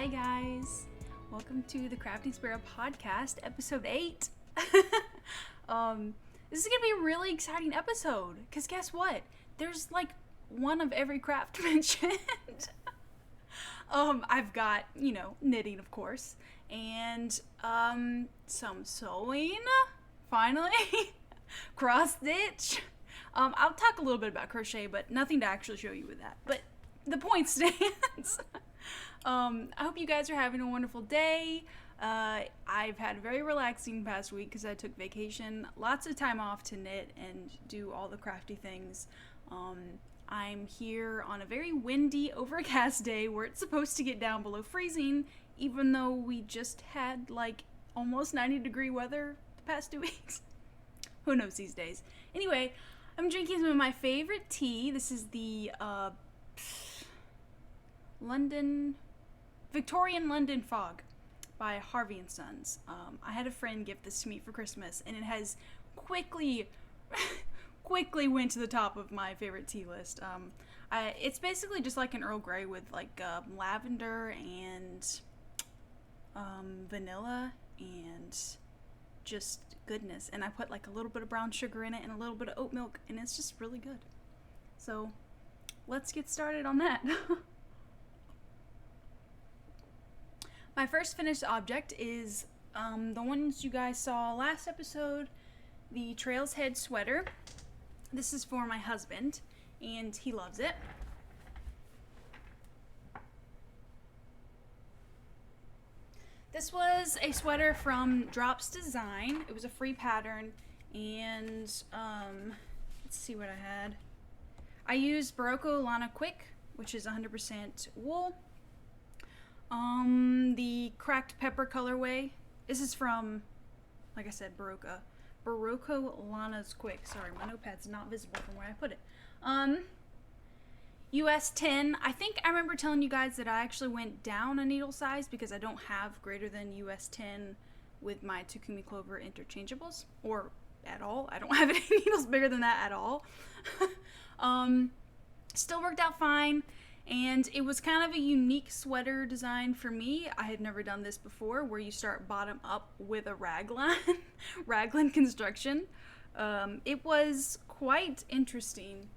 Hi guys, welcome to the Crafty Sparrow podcast, episode 8. This is gonna be a really exciting episode, because guess what? There's like one of every craft mentioned. I've got, knitting of course, and some sewing, finally, cross stitch. I'll talk a little bit about crochet, but nothing to actually show you with that, but the point stands. I hope you guys are having a wonderful day. I've had a very relaxing past week because I took vacation, lots of time off to knit and do all the crafty things. I'm here on a very windy, overcast day where it's supposed to get down below freezing, even though we just had like almost 90-degree weather the past 2 weeks. Who knows these days? Anyway, I'm drinking some of my favorite tea. This is the Victorian London Fog by Harvey & Sons. I had a friend gift this to me for Christmas, and it has quickly went to the top of my favorite tea list. It's basically just like an Earl Grey with like lavender and vanilla and just goodness. And I put like a little bit of brown sugar in it and a little bit of oat milk, and it's just really good. So let's get started on that. My first finished object is the ones you guys saw last episode, the Trails Head sweater. This is for my husband, and he loves it. This was a sweater from Drops Design. It was a free pattern, and let's see what I had. I used Barocco Lana Quick, which is 100% wool. The Cracked Pepper colorway. This is from, like I said, Barocco Lana's Quick. Sorry, my notepad's not visible from where I put it. US 10. I think I remember telling you guys that I actually went down a needle size because I don't have greater than US 10 with my Takumi Clover interchangeables, or at all. I don't have any needles bigger than that at all. Still worked out fine. And it was kind of a unique sweater design for me. I had never done this before, where you start bottom up with a raglan, raglan construction. It was quite interesting.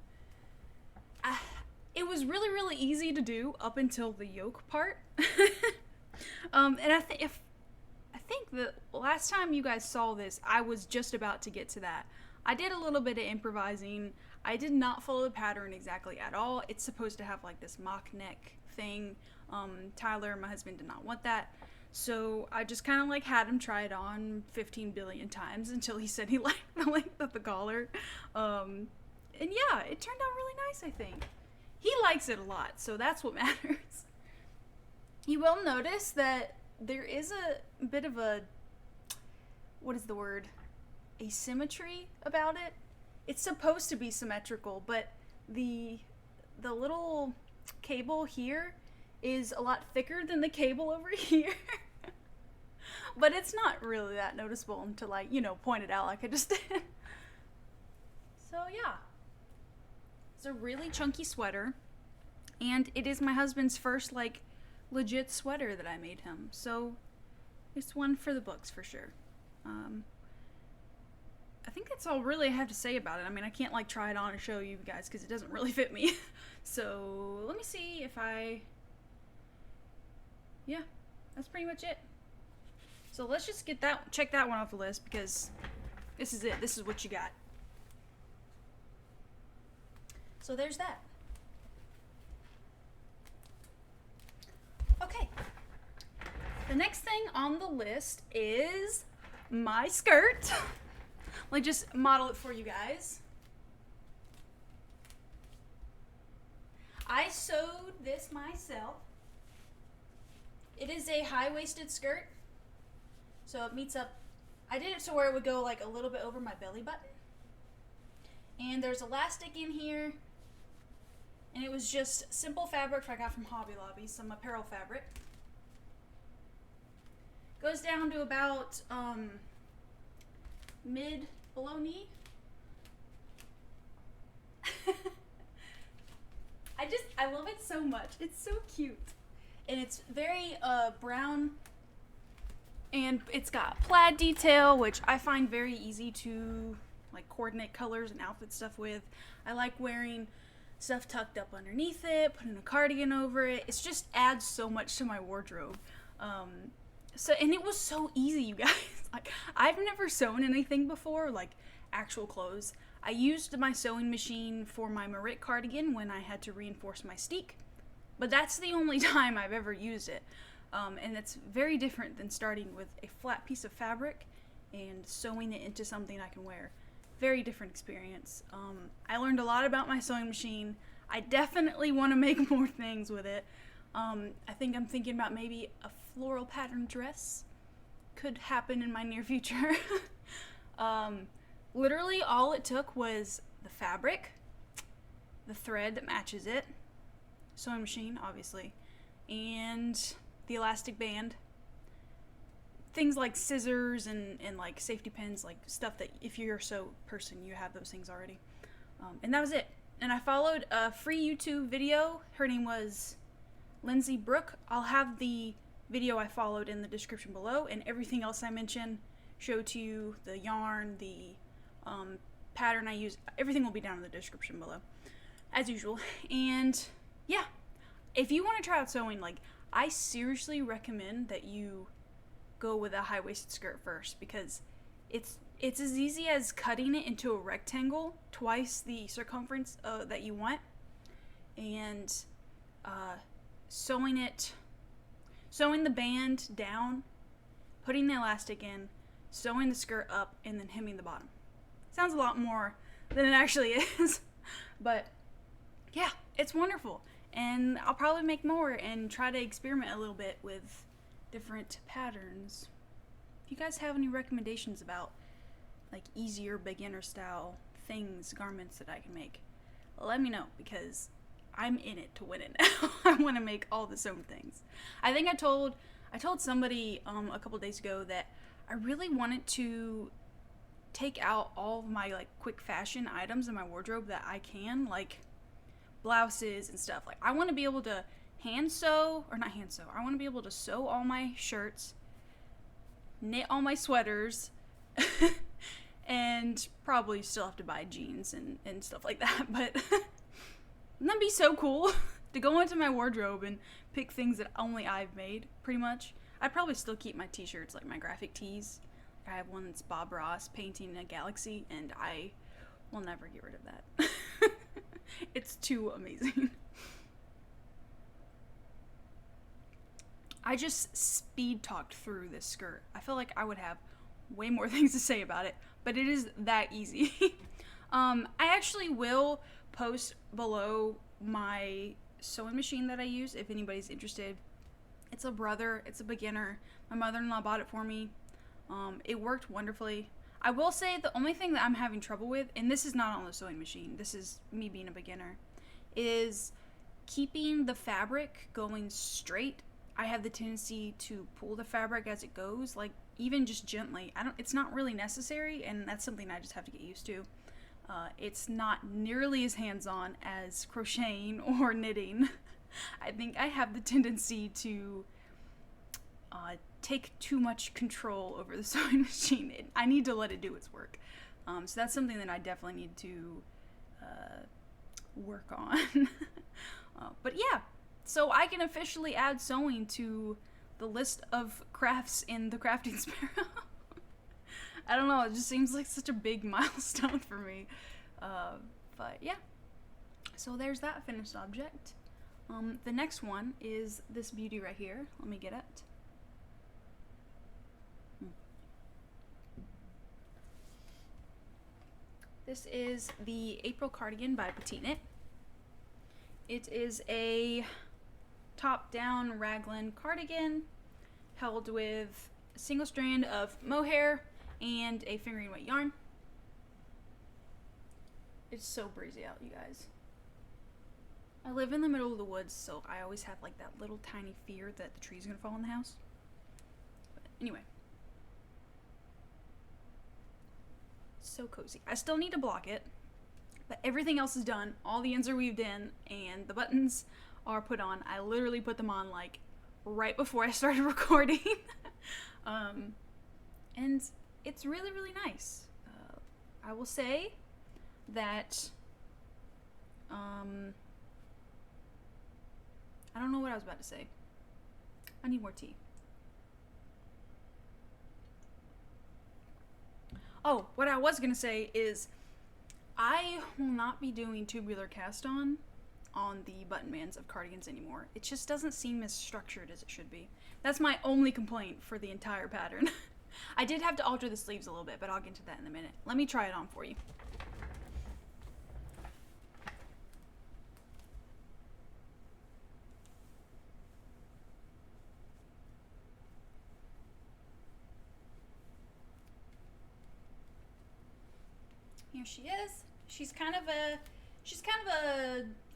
It was really, really easy to do up until the yoke part. And I think the last time you guys saw this, I was just about to get to that. I did a little bit of improvising. I did not follow the pattern exactly at all. It's supposed to have like this mock neck thing. Tyler, my husband, did not want that. So I just kind of like had him try it on 15 billion times until he said he liked the length of the collar. And yeah, it turned out really nice, I think. He likes it a lot, so that's what matters. You will notice that there is a bit of a, what is the word? Asymmetry about it. It's supposed to be symmetrical, but the little cable here is a lot thicker than the cable over here. But it's not really that noticeable until I, point it out like I just did. So yeah. It's a really chunky sweater, and it is my husband's first like legit sweater that I made him. So it's one for the books for sure. I think that's all really I have to say about it. I mean, I can't like try it on and show you guys because it doesn't really fit me. So let me see if yeah, that's pretty much it. So let's just check that one off the list, because this is it. This is what you got. So there's that. Okay. The next thing on the list is my skirt. Let me just model it for you guys. I sewed this myself. It is a high-waisted skirt, so it meets up. I did it to where it would go like a little bit over my belly button. And there's elastic in here, and it was just simple fabric I got from Hobby Lobby, some apparel fabric. Goes down to about mid below knee. I love it so much. It's so cute. and it's very brown, and it's got plaid detail, which I find very easy to like coordinate colors and outfit stuff with. I like wearing stuff tucked up underneath it, putting a cardigan over it. It just adds so much to my wardrobe. And it was so easy, you guys. Like, I've never sewn anything before, like actual clothes. I used my sewing machine for my Marit cardigan when I had to reinforce my steek, but that's the only time I've ever used it. And it's very different than starting with a flat piece of fabric and sewing it into something I can wear. Very different experience. I learned a lot about my sewing machine. I definitely want to make more things with it. I think I'm thinking about maybe a floral pattern dress. Could happen in my near future. Literally all it took was the fabric, the thread that matches it, sewing machine obviously, and the elastic band. Things like scissors and like safety pins, like stuff that if you're a sew person, you have those things already. And that was it. And I followed a free YouTube video. Her name was Lindsay Brooke. I'll have the video I followed in the description below, and everything else I mentioned, show to you, the yarn, the pattern I use, everything will be down in the description below, as usual. And yeah, if you want to try out sewing, like, I seriously recommend that you go with a high-waisted skirt first, because it's as easy as cutting it into a rectangle twice the circumference that you want, and sewing the band down, putting the elastic in, sewing the skirt up, and then hemming the bottom. Sounds a lot more than it actually is, but yeah, it's wonderful. And I'll probably make more and try to experiment a little bit with different patterns. If you guys have any recommendations about like easier beginner style things, garments that I can make, let me know, because I'm in it to win it now. I want to make all the sewn things. I think I told somebody a couple days ago that I really wanted to take out all of my like quick fashion items in my wardrobe that I can, like blouses and stuff. Like, I want to be able to I want to be able to sew all my shirts, knit all my sweaters, and probably still have to buy jeans and stuff like that. But wouldn't that be so cool to go into my wardrobe and pick things that only I've made, pretty much? I'd probably still keep my t-shirts, like my graphic tees. I have one that's Bob Ross painting a galaxy, and I will never get rid of that. It's too amazing. I just speed talked through this skirt. I feel like I would have way more things to say about it, but it is that easy. I actually will post below my sewing machine that I use if anybody's interested. It's a beginner. My mother-in-law bought it for me. It worked wonderfully. I will say the only thing that I'm having trouble with, and this is not on the sewing machine, this is me being a beginner, is keeping the fabric going straight. I have the tendency to pull the fabric as it goes, like even just gently. It's not really necessary, and that's something I just have to get used to. It's not nearly as hands-on as crocheting or knitting. I think I have the tendency to take too much control over the sewing machine. I need to let it do its work. So that's something that I definitely need to work on. But yeah, so I can officially add sewing to the list of crafts in the Crafting Sparrow. I don't know, it just seems like such a big milestone for me. But yeah, so there's that finished object. The next one is this beauty right here. Let me get it. This is the April cardigan by PetiteKnit. It is a top-down raglan cardigan held with a single strand of mohair and a fingering weight yarn. It's so breezy out, you guys. I live in the middle of the woods, so I always have like that little tiny fear that the tree's gonna fall in the house. But anyway. So cozy. I still need to block it, but everything else is done. All the ends are weaved in and the buttons are put on. I literally put them on like right before I started recording. And it's really, really nice. I will say that, I don't know what I was about to say. I need more tea. Oh, what I was gonna say is I will not be doing tubular cast on the button bands of cardigans anymore. It just doesn't seem as structured as it should be. That's my only complaint for the entire pattern. I did have to alter the sleeves a little bit, but I'll get to that in a minute. Let me try it on for you. Here she is. She's kind of a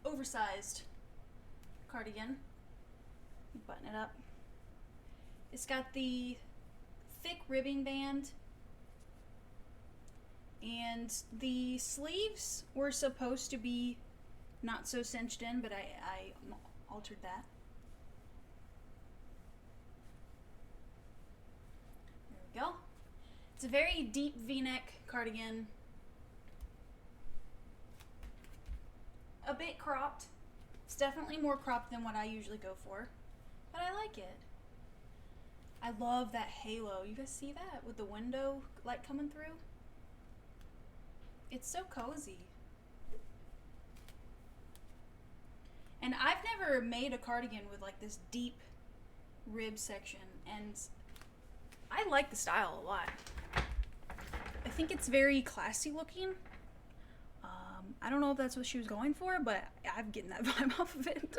oversized cardigan. Button it up. It's got the thick ribbing band, and the sleeves were supposed to be not so cinched in, but I altered that. There we go. It's a very deep V-neck cardigan. A bit cropped. It's definitely more cropped than what I usually go for, but I like it. I love that halo. You guys see that with the window light coming through? It's so cozy. And I've never made a cardigan with like this deep rib section, and I like the style a lot. I think it's very classy looking. I don't know if that's what she was going for, but I'm getting that vibe off of it.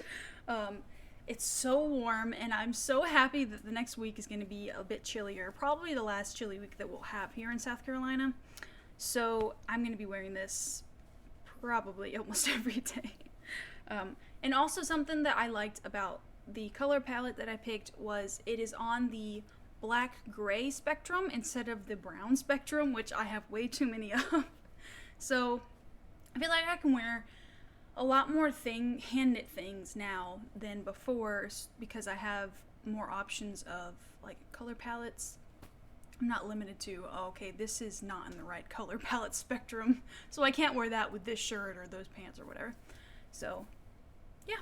It's so warm, and I'm so happy that the next week is going to be a bit chillier. Probably the last chilly week that we'll have here in South Carolina. So I'm going to be wearing this probably almost every day. And also something that I liked about the color palette that I picked was it is on the black-gray spectrum instead of the brown spectrum, which I have way too many of. So I feel like I can wear a lot more hand-knit things now than before because I have more options of like color palettes. I'm not limited to, oh, okay, this is not in the right color palette spectrum, so I can't wear that with this shirt or those pants or whatever. So yeah,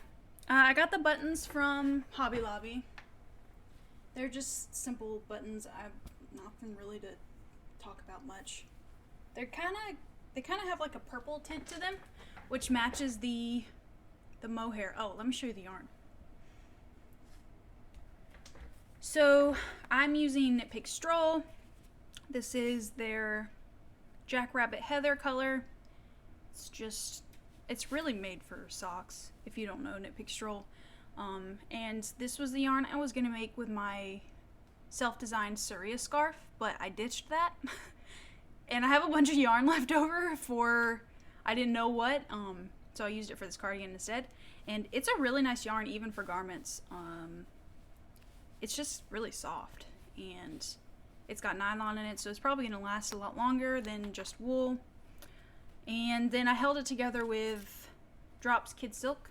I got the buttons from Hobby Lobby. They're just simple buttons. I've nothing really to talk about much. They kind of have like a purple tint to them, which matches the mohair. Oh, let me show you the yarn. So I'm using Knit Pig Stroll. This is their Jackrabbit Heather color. It's really made for socks, if you don't know Knit Pig Stroll. And this was the yarn I was gonna make with my self-designed Surya scarf, but I ditched that. And I have a bunch of yarn left over for I didn't know what, so I used it for this cardigan instead. And it's a really nice yarn even for garments. It's just really soft, and it's got nylon in it, so it's probably going to last a lot longer than just wool. And then I held it together with Drops Kid Silk.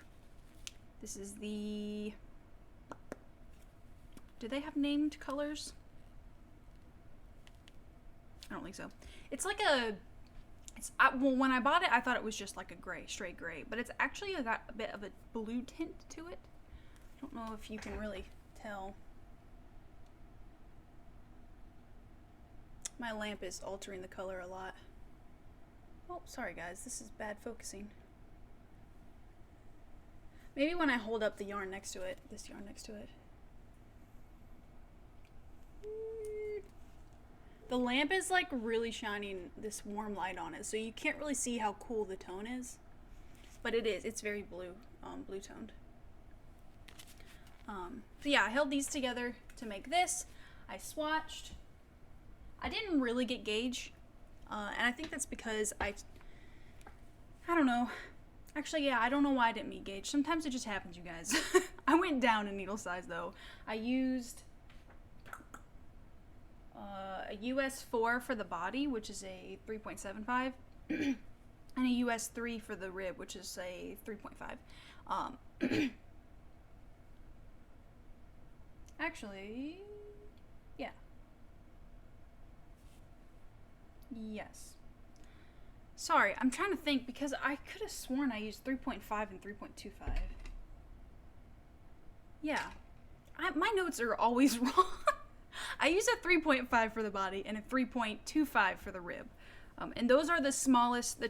This is do they have named colors? I don't think so. It's like well, when I bought it, I thought it was just like a gray, straight gray, but it's actually got a bit of a blue tint to it. I don't know if you can really tell. My lamp is altering the color a lot. Oh, sorry guys, this is bad focusing. Maybe when I hold up the yarn next to it, this yarn next to it. The lamp is like really shining this warm light on it, so you can't really see how cool the tone is, but it is. It's very blue, blue toned. So yeah, I held these together to make this. I swatched. I didn't really get gauge, and I think that's because I don't know. Actually, yeah, I don't know why I didn't meet gauge. Sometimes it just happens, you guys. I went down in needle size though. I used a US 4 for the body, which is a 3.75, and a US 3 for the rib, which is a 3.5. Actually, yeah. Yes. Sorry, I'm trying to think because I could have sworn I used 3.5 and 3.25. Yeah. My notes are always wrong. I use a 3.5 for the body and a 3.25 for the rib. And those are the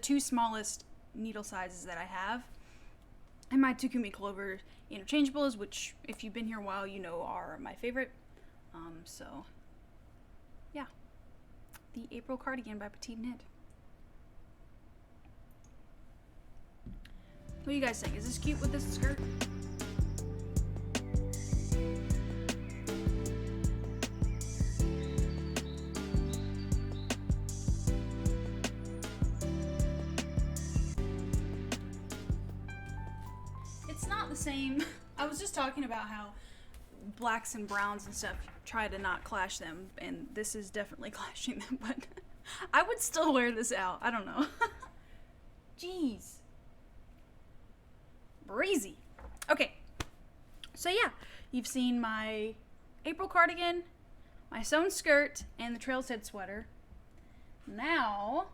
two smallest needle sizes that I have. And my Takumi Clover interchangeables, which if you've been here a while, you know are my favorite. So, yeah. The April cardigan by PetiteKnit. What do you guys think? Is this cute with this skirt? It's not the same. I was just talking about how blacks and browns and stuff try to not clash them, and this is definitely clashing them, but I would still wear this out. I don't know. Jeez. Breezy. Okay. So yeah, you've seen my April cardigan, my sewn skirt, and the Trail's Head sweater. Now,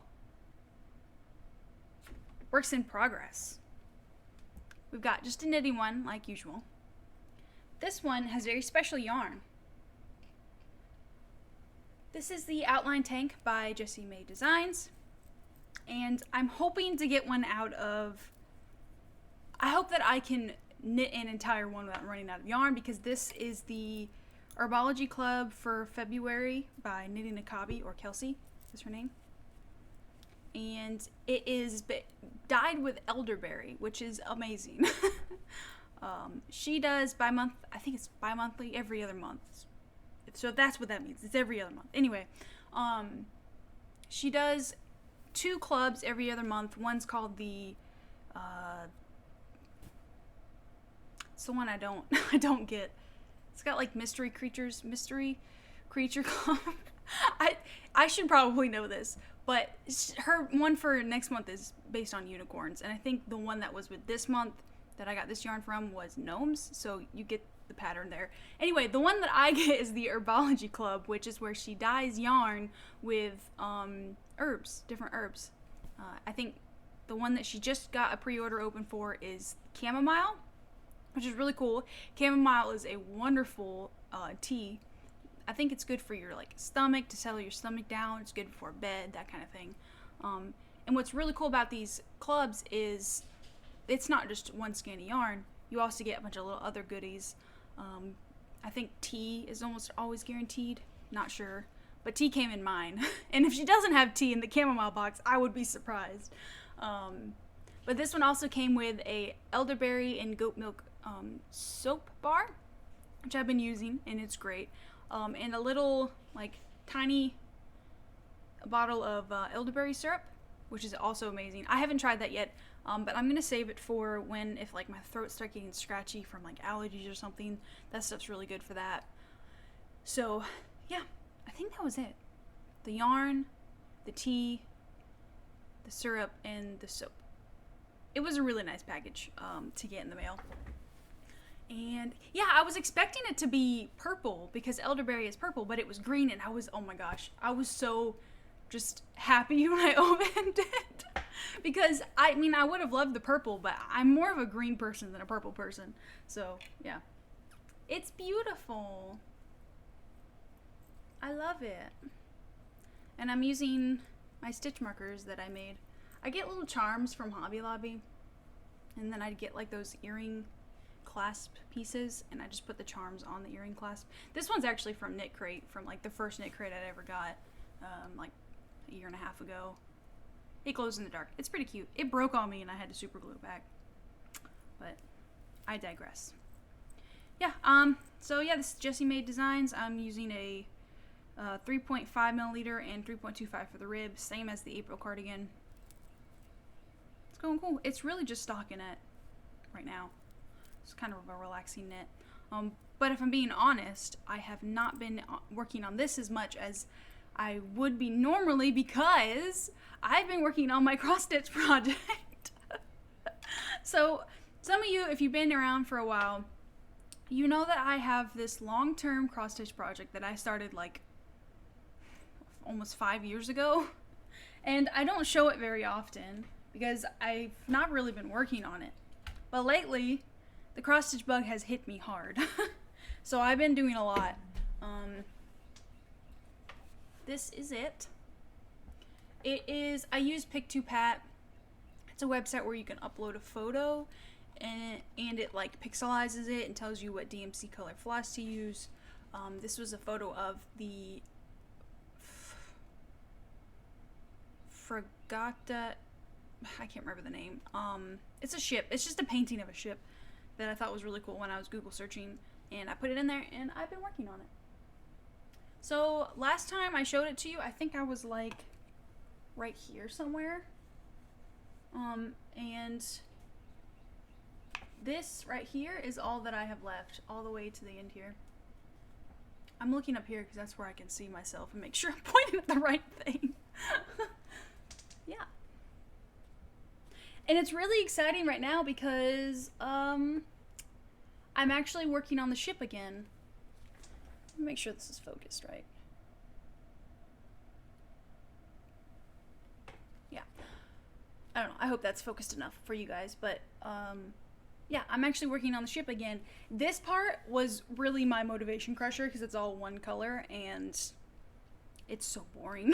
works in progress. We've got just a knitting one, like usual. This one has very special yarn. This is the Outline Tank by Jessie Maed Designs. And I'm hoping to get one out of... I hope that I can knit an entire one without running out of yarn, because this is the Herbology Club for February by Knitting a Cobby, or Kelsey is her name. And it is dyed with elderberry, which is amazing. She does I think it's bi-monthly, every other month. So that's what that means. It's every other month. Anyway, she does 2 clubs every other month. One's called the it's the one I don't get. It's got like mystery creature club. I should probably know this, but her one for next month is based on unicorns, and I think the one that was with this month that I got this yarn from was gnomes, so you get the pattern there. Anyway, the one that I get is the Herbology Club, which is where she dyes yarn with herbs, different herbs. I think the one that she just got a pre-order open for is chamomile, which is really cool. Chamomile is a wonderful tea. I think it's good for your like stomach, to settle your stomach down. It's good before bed, that kind of thing. And what's really cool about these clubs is it's not just one skein of yarn. You also get a bunch of little other goodies. I think tea is almost always guaranteed. Not sure. But tea came in mine. And if she doesn't have tea in the chamomile box, I would be surprised. But this one also came with a elderberry and goat milk soap bar, which I've been using, and it's great. And a little, like, tiny bottle of elderberry syrup, which is also amazing. I haven't tried that yet, but I'm going to save it for when, if, like, my throat starts getting scratchy from, like, allergies or something. That stuff's really good for that. So, yeah, I think that was it. The yarn, the tea, the syrup, and the soap. It was a really nice package to get in the mail. And yeah, I was expecting it to be purple because elderberry is purple, but it was green, and oh my gosh, I was so just happy when I opened it. Because, I mean, I would have loved the purple, but I'm more of a green person than a purple person. So, yeah. It's beautiful. I love it. And I'm using my stitch markers that I made. I get little charms from Hobby Lobby, and then I'd get like those earring clasp pieces, and I just put the charms on the earring clasp. This one's actually from Knit Crate, from like the first Knit Crate I'd ever got, like a year and a half ago. It glows in the dark. It's pretty cute. It broke on me and I had to super glue it back, but I digress. Yeah, so yeah, this is Jessie Maed Designs. I'm using a 3.5 milliliter and 3.25 for the rib, same as the April cardigan. It's going cool. It's really just stockinette right now. It's kind of a relaxing knit. But if I'm being honest, I have not been working on this as much as I would be normally, because I've been working on my cross stitch project. So some of you, if you've been around for a while, you know that I have this long-term cross-stitch project that I started like almost 5 years ago, and I don't show it very often because I've not really been working on it. But lately, the cross-stitch bug has hit me hard. So I've been doing a lot. This is it. I use Pick2Pat. It's a website where you can upload a photo and it like pixelizes it and tells you what DMC color floss to use. This was a photo of the Fregata, I can't remember the name. It's a ship. It's just a painting of a ship that I thought was really cool when I was Google searching, and I put it in there and I've been working on it. So last time I showed it to you, I think I was like right here somewhere. And this right here is all that I have left, all the way to the end here. I'm looking up here because that's where I can see myself and make sure I'm pointing at the right thing. Yeah. And it's really exciting right now because I'm actually working on the ship again. Let me make sure this is focused right. Yeah. I don't know. I hope that's focused enough for you guys, but yeah, I'm actually working on the ship again. This part was really my motivation crusher because it's all one color and it's so boring.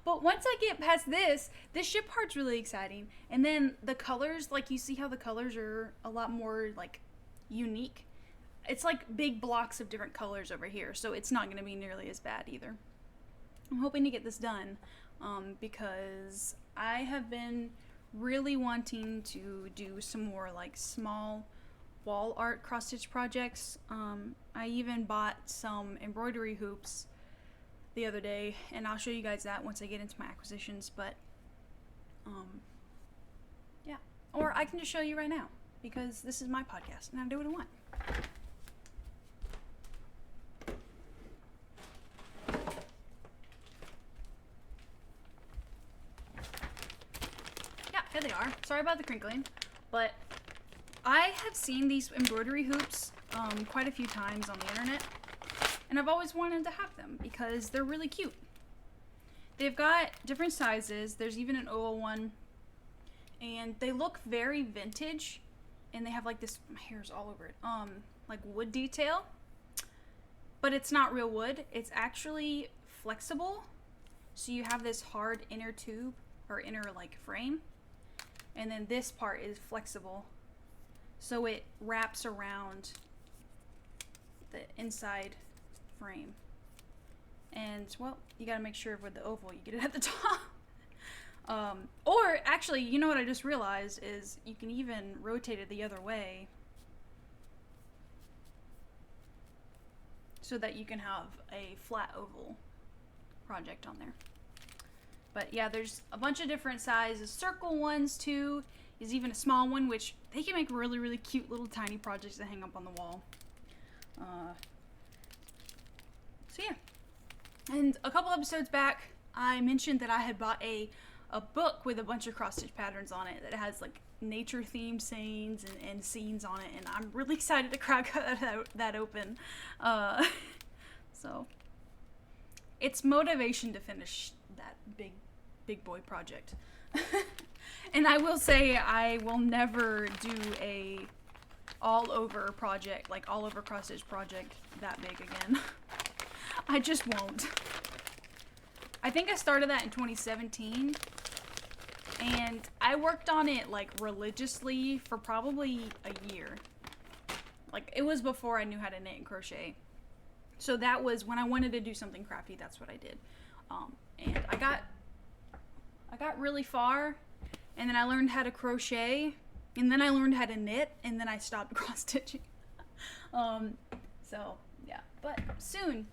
But once I get past this ship part's really exciting. And then the colors, like you see how the colors are a lot more like unique. It's like big blocks of different colors over here, so it's not going to be nearly as bad either. I'm hoping to get this done because I have been really wanting to do some more like small wall art cross stitch projects. I even bought some embroidery hoops the other day, and I'll show you guys that once I get into my acquisitions, but yeah, or I can just show you right now because this is my podcast and I do what I want. Yeah, here they are. Sorry about the crinkling, but I have seen these embroidery hoops quite a few times on the internet, and I've always wanted to have them because they're really cute. They've got different sizes. There's even an oval one, and they look very vintage, and they have like this, my hair's all over it, like wood detail, but it's not real wood. It's actually flexible, so you have this hard inner tube or inner like frame, and then this part is flexible, so it wraps around the inside frame. And well, you gotta make sure with the oval you get it at the top. Or actually, you know what I just realized is you can even rotate it the other way so that you can have a flat oval project on there. But yeah, there's a bunch of different sizes. Circle ones too. Is even a small one, which they can make really, really cute little tiny projects to hang up on the wall. So yeah. And a couple episodes back, I mentioned that I had bought a book with a bunch of cross-stitch patterns on it that has like nature-themed sayings and scenes on it, and I'm really excited to crack that open. So it's motivation to finish that big boy project. And I will say I will never do a all-over project, like all-over cross-stitch project that big again. I just won't. I think I started that in 2017, and I worked on it like religiously for probably a year. Like it was before I knew how to knit and crochet. So that was when I wanted to do something crafty, that's what I did. And I got really far, and then I learned how to crochet, and then I learned how to knit, and then I stopped cross stitching. So yeah, but soon.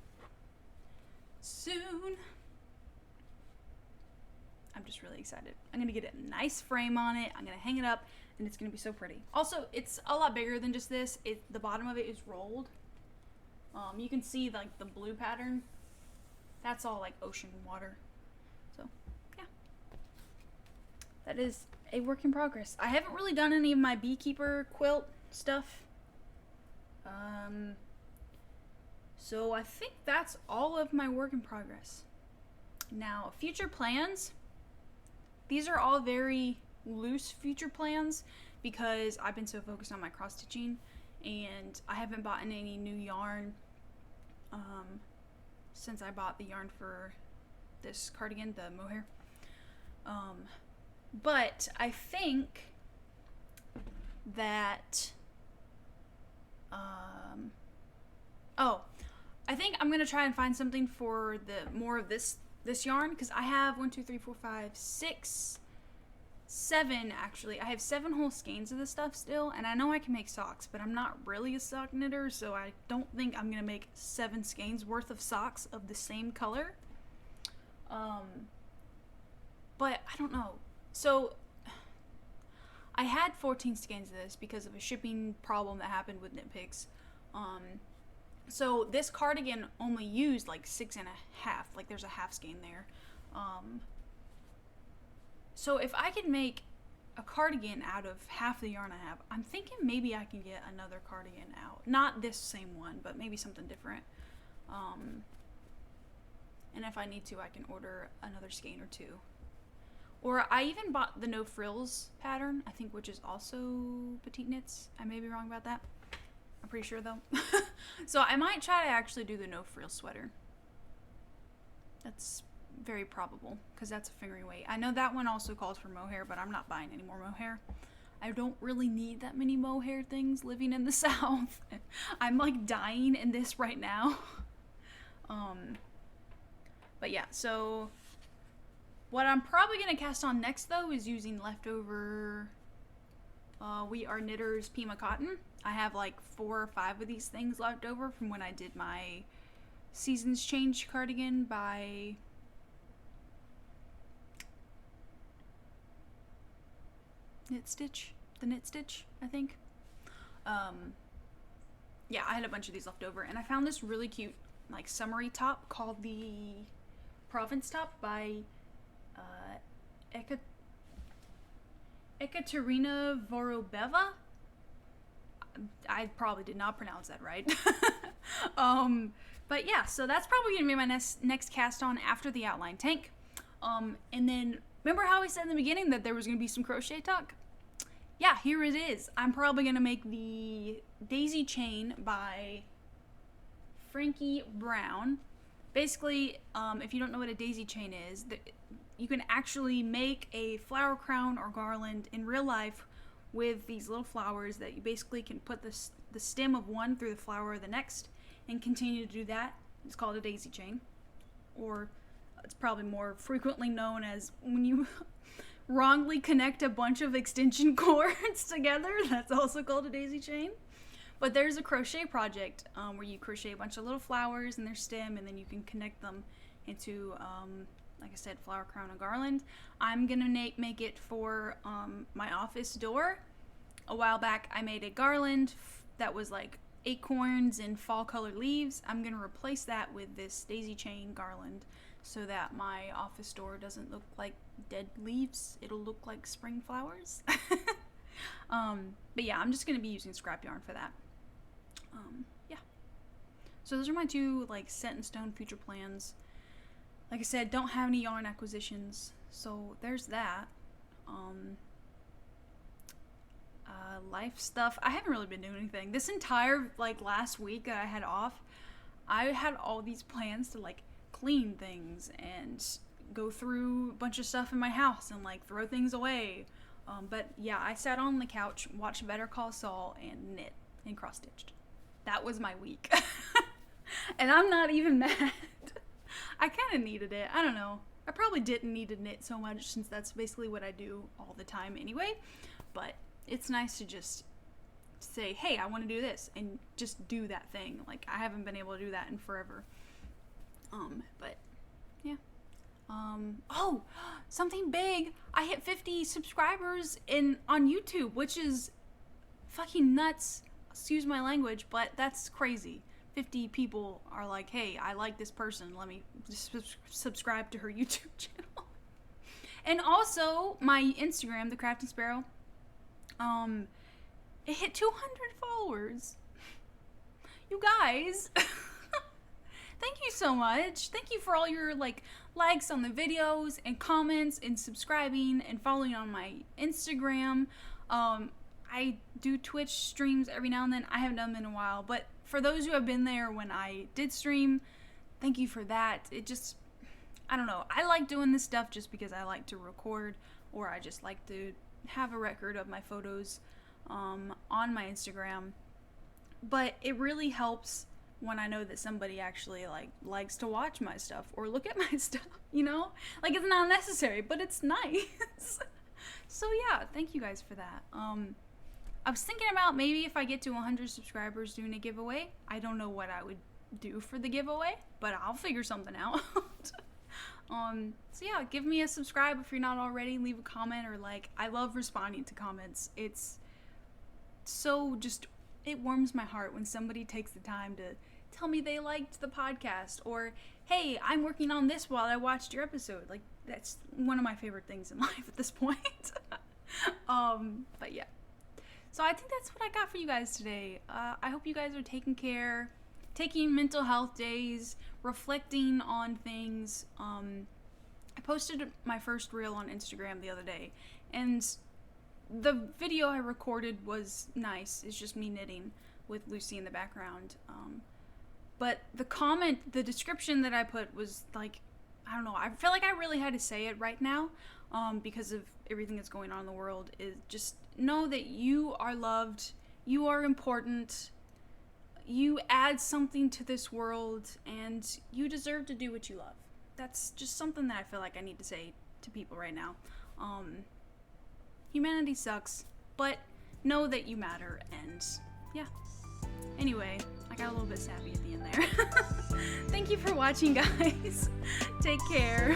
I'm just really excited. I'm gonna get a nice frame on it. I'm gonna hang it up, and it's gonna be so pretty. Also, it's a lot bigger than just this. The bottom of it is rolled. You can see like the blue pattern. That's all like ocean water. So yeah, that is a work in progress. I haven't really done any of my Beekeeper quilt stuff. So I think that's all of my work in progress. Now, future plans. These are all very loose future plans because I've been so focused on my cross stitching, and I haven't bought any new yarn since I bought the yarn for this cardigan, the mohair. But I think that I think I'm gonna try and find something for the more of this yarn, because I have 1, 2, 3, 4, 5, 6, 7 actually. I have 7 whole skeins of this stuff still, and I know I can make socks, but I'm not really a sock knitter, so I don't think I'm gonna make 7 skeins worth of socks of the same color. But I don't know. So I had 14 skeins of this because of a shipping problem that happened with Knitpicks. So this cardigan only used like 6.5, like there's a half skein there. So if I could make a cardigan out of half the yarn I have, I'm thinking maybe I can get another cardigan out. Not this same one, but maybe something different. And if I need to, I can order another skein or 2. Or I even bought the no frills pattern, I think, which is also PetiteKnit's. I may be wrong about that. I'm pretty sure though. So I might try to actually do the no frills sweater. That's very probable because that's a fingering weight. I know that one also calls for mohair, but I'm not buying any more mohair. I don't really need that many mohair things living in the South. I'm like dying in this right now. But yeah, so what I'm probably gonna cast on next though is using leftover We Are Knitters Pima cotton. I have like 4 or 5 of these things left over from when I did my Seasons Change cardigan by Knit Stitch, I think. Yeah, I had a bunch of these left over, and I found this really cute like summery top called the Provence top by Ekaterina Vorobeva. I probably did not pronounce that right. But yeah, so that's probably gonna be my next cast on after the outline tank. And then remember how I said in the beginning that there was gonna be some crochet talk? Yeah, here it is. I'm probably gonna make the daisy chain by Frankie Brown. Basically, if you don't know what a daisy chain is, you can actually make a flower crown or garland in real life with these little flowers that you basically can put the stem of one through the flower of the next and continue to do that. It's called a daisy chain, or it's probably more frequently known as when you wrongly connect a bunch of extension cords together. That's also called a daisy chain. But there's a crochet project where you crochet a bunch of little flowers in their stem, and then you can connect them into like I said, flower crown and garland. I'm gonna make it for my office door. A while back I made a garland that was like acorns and fall colored leaves. I'm gonna replace that with this daisy chain garland so that my office door doesn't look like dead leaves. It'll look like spring flowers. But yeah, I'm just gonna be using scrap yarn for that. Yeah. So those are my 2 like set in stone future plans. Like I said, don't have any yarn acquisitions, so there's that. Life stuff. I haven't really been doing anything. This entire like last week that I had off, I had all these plans to like clean things and go through a bunch of stuff in my house and like throw things away. But yeah, I sat on the couch, watched Better Call Saul, and knit and cross stitched. That was my week. And I'm not even mad. I kind of needed it. I don't know. I probably didn't need to knit so much since that's basically what I do all the time anyway. But it's nice to just say, hey, I want to do this, and just do that thing. Like, I haven't been able to do that in forever. But yeah. Oh, something big. I hit 50 subscribers on YouTube, which is fucking nuts. Excuse my language, but that's crazy. 50 people are like, hey, I like this person, let me just subscribe to her YouTube channel. And also my Instagram, the Crafty Sparrow, it hit 200 followers. you guys, thank you so much. Thank you for all your likes on the videos and comments and subscribing and following on my Instagram. I do Twitch streams every now and then. I haven't done them in a while, but for those who have been there when I did stream, thank you for that. It just, I don't know. I like doing this stuff just because I like to record, or I just like to have a record of my photos on my Instagram. But it really helps when I know that somebody actually likes to watch my stuff or look at my stuff, you know? Like, it's not necessary, but it's nice. So yeah, thank you guys for that. I was thinking about maybe if I get to 100 subscribers doing a giveaway. I don't know what I would do for the giveaway, but I'll figure something out. So yeah, give me a subscribe if you're not already. Leave a comment or like. I love responding to comments. It's so just, it warms my heart when somebody takes the time to tell me they liked the podcast, or hey, I'm working on this while I watched your episode. Like, that's one of my favorite things in life at this point. But yeah. So I think that's what I got for you guys today. I hope you guys are taking care, taking mental health days, reflecting on things. I posted my first reel on Instagram the other day, and the video I recorded was nice. It's just me knitting with Lucy in the background. But the description that I put was like, I don't know, I feel like I really had to say it right now, because of everything that's going on in the world. Is just know that you are loved, you are important, you add something to this world, and you deserve to do what you love. That's just something that I feel like I need to say to people right now. Humanity sucks, but know that you matter, and yeah. Anyway, I got a little bit sappy at the end there. Thank you for watching, guys. Take care.